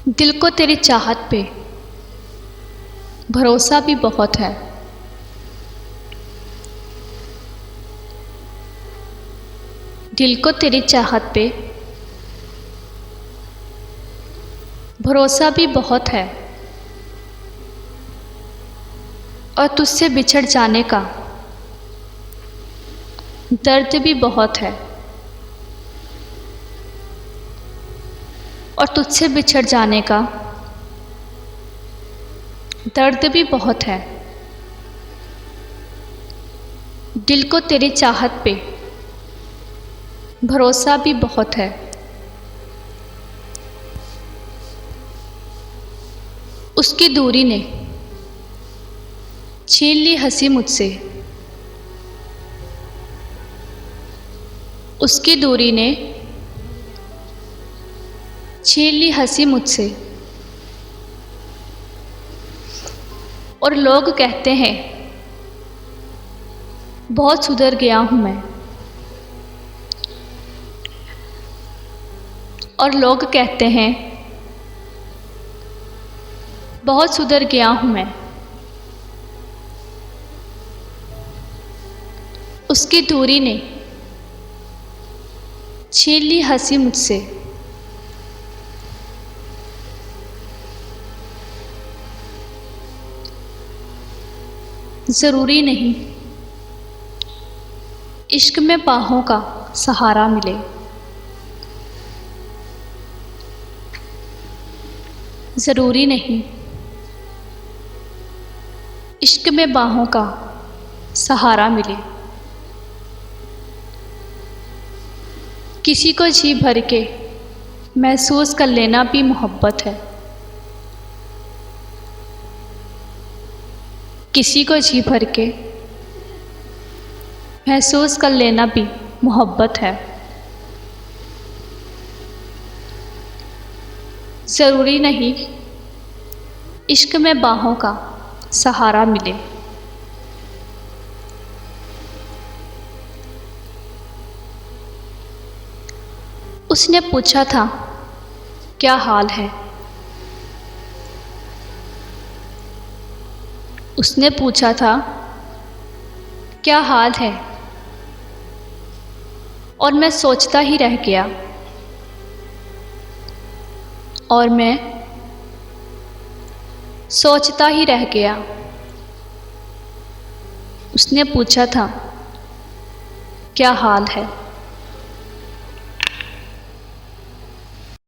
दिल को तेरी चाहत पे भरोसा भी बहुत है। दिल को तेरी चाहत पे भरोसा भी बहुत है, और तुझसे बिछड़ जाने का दर्द भी बहुत है। और तुझसे बिछड़ जाने का दर्द भी बहुत है। दिल को तेरी चाहत पे भरोसा भी बहुत है। उसकी दूरी ने छीन ली हंसी मुझसे। उसकी दूरी ने छीन ली हंसी मुझसे। और लोग कहते हैं बहुत सुधर गया हूँ मैं। और लोग कहते हैं बहुत सुधर गया हूँ मैं। उसकी दूरी ने छीन ली हंसी मुझसे। ज़रूरी नहीं इश्क में बाहों का सहारा मिले। ज़रूरी नहीं इश्क में बाहों का सहारा मिले। किसी को जी भर के महसूस कर लेना भी मोहब्बत है। किसी को जी भर के महसूस कर लेना भी मोहब्बत है। ज़रूरी नहीं इश्क में बाहों का सहारा मिले। उसने पूछा था क्या हाल है। उसने पूछा था क्या हाल है, और मैं सोचता ही रह गया। और मैं सोचता ही रह गया। उसने पूछा था क्या हाल है।